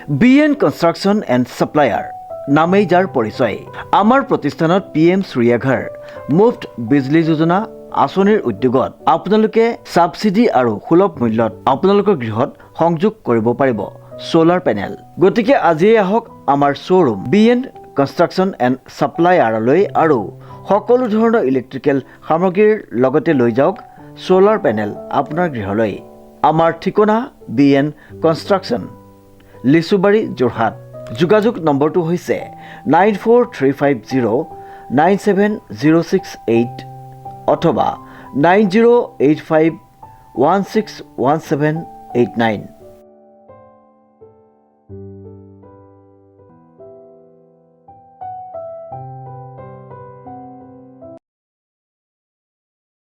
BN construction and supplier নামেই যাৰ পৰিচয়। আমাৰ প্ৰতিষ্ঠানত PM সূৰ্যাঘৰ মুফ্ত বিজলী যোজনা আঁচনিৰ উদ্যোগত আপোনালোকে ছাবচিডি আৰু সুলভ মূল্যত আপোনালোকৰ গৃহত সংযোগ কৰিব পাৰিব সোলাৰ পেনেল। গতিকে আজিয়ে আহক আমাৰ শ্ব'ৰুম BN কনষ্ট্ৰাকশ্যন এণ্ড ছাপ্লায়াৰলৈ আৰু সকলো ধৰণৰ ইলেক্ট্ৰিকেল সামগ্ৰীৰ লগতে লৈ যাওক সোলাৰ পেনেল আপোনাৰ গৃহলৈ। আমাৰ ঠিকনা BN কনষ্ট্ৰাকশ্যন, লিচুবাৰী, যোৰহাট। যোগাযোগ নম্বৰটো হৈছে 9435097068 অথবা 9085161789।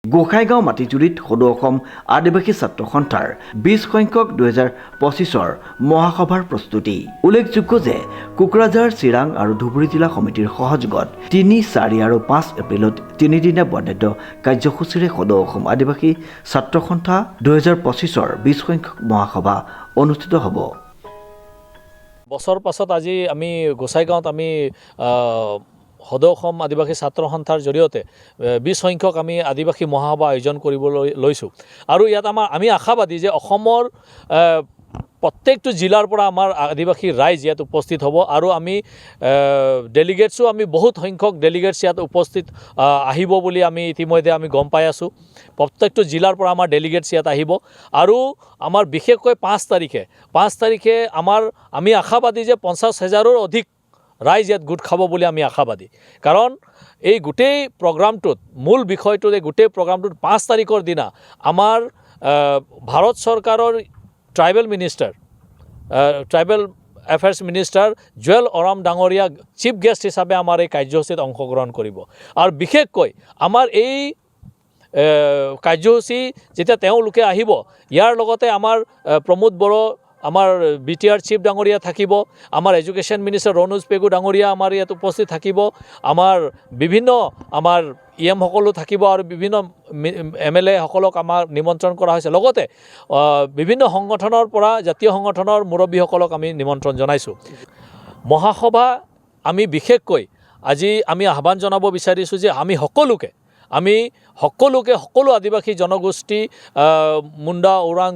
গোসাইগাঁও মাটিজুৰিত সদৌ অসম আদিবাসী ছাত্ৰ সন্থাৰ 20 সংখ্যক 2025 মহাসভাৰ প্ৰস্তুতি। উল্লেখযোগ্য যে কোকৰাঝাৰ, চিৰাং আৰু ধুবুৰী জিলা সমিতিৰ সহযোগত 3, 4 আৰু 5 এপ্ৰিলত 3দিনীয়া বৰ্ণাঢ্য কাৰ্যসূচীৰে সদৌ অসম আদিবাসী ছাত্ৰ সন্থা 2025 20 সংখ্যক মহাসভা অনুষ্ঠিত হ'ব। বছৰ পাছত আজি আমি গোসাইগাঁৱত আমি সদৌ অসম আদিবাসী ছাত্ৰ সন্থাৰ জৰিয়তে 20 সংখ্যক আমি আদিবাসী মহাসভা আয়োজন কৰিবলৈ লৈছোঁ। আৰু ইয়াত আমি আশাবাদী যে অসমৰ প্ৰত্যেকটো জিলাৰ পৰা আমাৰ আদিবাসী ৰাইজ ইয়াত উপস্থিত হ'ব আৰু আমি ডেলিগেটছো আমি বহুত সংখ্যক ডেলিগেটছ ইয়াত উপস্থিত আহিব বুলি আমি ইতিমধ্যে আমি গম পাই আছোঁ। প্ৰত্যেকটো জিলাৰ পৰা আমাৰ ডেলিগেটছ ইয়াত আহিব আৰু আমাৰ বিশেষকৈ 5 তাৰিখে আমি আশাবাদী যে 50,000ৰো অধিক ৰাইজ ইয়াত গোট খাব বুলি আমি আশাবাদী। কাৰণ এই গোটেই প্ৰগ্ৰামটোত মূল বিষয়টো এই গোটেই প্ৰগ্ৰামটোত 5 তাৰিখৰ দিনা আমাৰ ভাৰত চৰকাৰৰ tribal affairs minister Jual Oram ডাঙৰীয়া চিফ গেষ্ট হিচাপে আমাৰ এই কাৰ্যসূচীত অংশগ্ৰহণ কৰিব। আৰু বিশেষকৈ আমাৰ এই কাৰ্যসূচী যেতিয়া তেওঁলোকে আহিব, ইয়াৰ লগতে আমাৰ প্ৰমোদ বড়ো আমাৰ BTR চিফ ডাঙৰীয়া থাকিব, আমাৰ এডুকেশ্যন মিনিষ্টাৰ ৰণোজ পেগু ডাঙৰীয়া আমাৰ ইয়াত উপস্থিত থাকিব, আমাৰ বিভিন্ন আমাৰ সকলো থাকিব আৰু বিভিন্ন MLA সকলক আমাৰ নিমন্ত্ৰণ কৰা হৈছে। লগতে বিভিন্ন সংগঠনৰ পৰা জাতীয় সংগঠনৰ মুৰব্বীসকলক আমি নিমন্ত্ৰণ জনাইছোঁ। মহাসভা আমি বিশেষকৈ আজি আমি আহ্বান জনাব বিচাৰিছোঁ যে আমি সকলোকে সকলো আদিবাসী জনগোষ্ঠী মুণ্ডা, ওৰাং,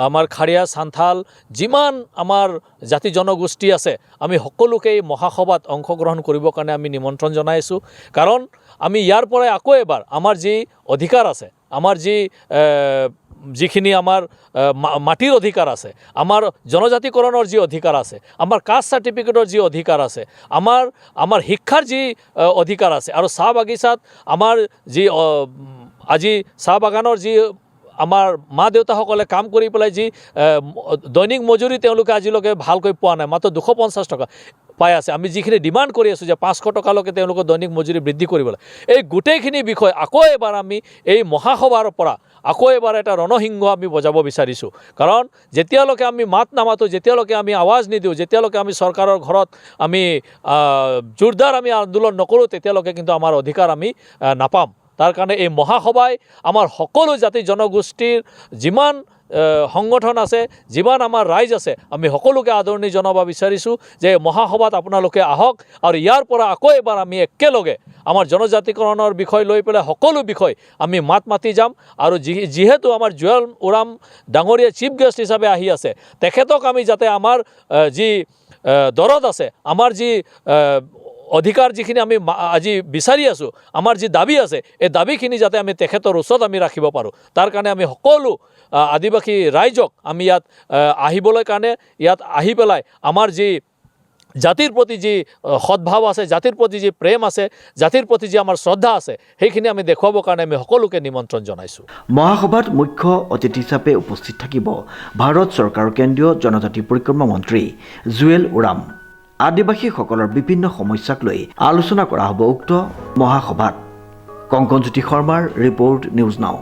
আমাৰ খাৰিয়া, সান্থাল, যিমান আমাৰ জাতি জনগোষ্ঠী আছে আমি সকলোকে এই মহাসভাত অংশগ্ৰহণ কৰিবৰ কাৰণে আমি নিমন্ত্ৰণ জনাইছোঁ। কাৰণ আমি ইয়াৰ পৰাই আকৌ এবাৰ আমাৰ যি অধিকাৰ আছে, আমাৰ যিখিনি আমাৰ মাটিৰ অধিকাৰ আছে, আমাৰ জনজাতিকৰণৰ যি অধিকাৰ আছে, আমাৰ কাষ্ট চাৰ্টিফিকেটৰ যি অধিকাৰ আছে, আমাৰ শিক্ষাৰ যি অধিকাৰ আছে আৰু চাহ বাগিচাত আমাৰ যি আজি চাহ বাগানৰ যি আমাৰ মা দেউতাসকলে কাম কৰি পেলাই যি দৈনিক মজুৰি তেওঁলোকে আজিলৈকে ভালকৈ পোৱা নাই, মাত্ৰ 250 টকা পাই আছে। আমি যিখিনি ডিমাণ্ড কৰি আছোঁ যে 500 টকালৈকে তেওঁলোকৰ দৈনিক মজুৰি বৃদ্ধি কৰিবলৈ, এই গোটেইখিনি বিষয় আকৌ এবাৰ আমি এই মহাসভাৰ পৰা আকৌ এবাৰ এটা ৰণসিংহ আমি বজাব বিচাৰিছোঁ। কাৰণ যেতিয়ালৈকে আমি মাত নামাতোঁ, যেতিয়ালৈকে আমি আৱাজ নিদিওঁ, যেতিয়ালৈকে আমি চৰকাৰৰ ঘৰত আমি জোৰদাৰ আমি আন্দোলন নকৰোঁ, তেতিয়ালৈকে কিন্তু আমাৰ অধিকাৰ আমি নাপাম। তাৰ কাৰণে এই মহাসভাই আমাৰ সকলো জাতি জনগোষ্ঠীৰ যিমান সংগঠন আছে, যিমান আমাৰ ৰাইজ আছে, আমি সকলোকে আদৰণি জনাব বিচাৰিছোঁ যে মহাসভাত আপোনালোকে আহক আৰু ইয়াৰ পৰা আকৌ এবাৰ আমি একেলগে আমাৰ জনজাতিকৰণৰ বিষয় লৈ পেলাই সকলো বিষয় আমি মাতি যাম। আৰু যিহেতু আমাৰ জুৱেল ওৰাম ডাঙৰীয়া চিফ গেষ্ট হিচাপে আহি আছে, তেখেতক আমি যাতে আমাৰ যি দৰদ আছে, আমাৰ যি অধিকাৰ যিখিনি আমি আজি বিচাৰি আছোঁ, আমাৰ যি দাবী আছে, এই দাবীখিনি যাতে আমি তেখেতৰ ওচৰত আমি ৰাখিব পাৰোঁ, তাৰ কাৰণে আমি সকলো আদিবাসী ৰাইজক আমি ইয়াত আহিবলৈ কাৰণে ইয়াত আহি পেলাই আমাৰ যি জাতিৰ প্ৰতি যি সদ্ভাৱ আছে, জাতিৰ প্ৰতি যি প্ৰেম আছে, জাতিৰ প্ৰতি যি আমাৰ শ্ৰদ্ধা আছে, সেইখিনি আমি দেখুৱাবৰ কাৰণে আমি সকলোকে নিমন্ত্ৰণ জনাইছোঁ। মহাসভাত মুখ্য অতিথি হিচাপে উপস্থিত থাকিব ভাৰত চৰকাৰৰ কেন্দ্ৰীয় জনজাতি পৰিক্ৰমা মন্ত্ৰী জুৱেল ওৰাম। আদিবাসীসকলৰ বিভিন্ন সমস্যাক লৈ আলোচনা কৰা হ'ব উক্ত মহাসভাত। কংকনজ্যোতি শৰ্মাৰ ৰিপৰ্ট, নিউজ নাও।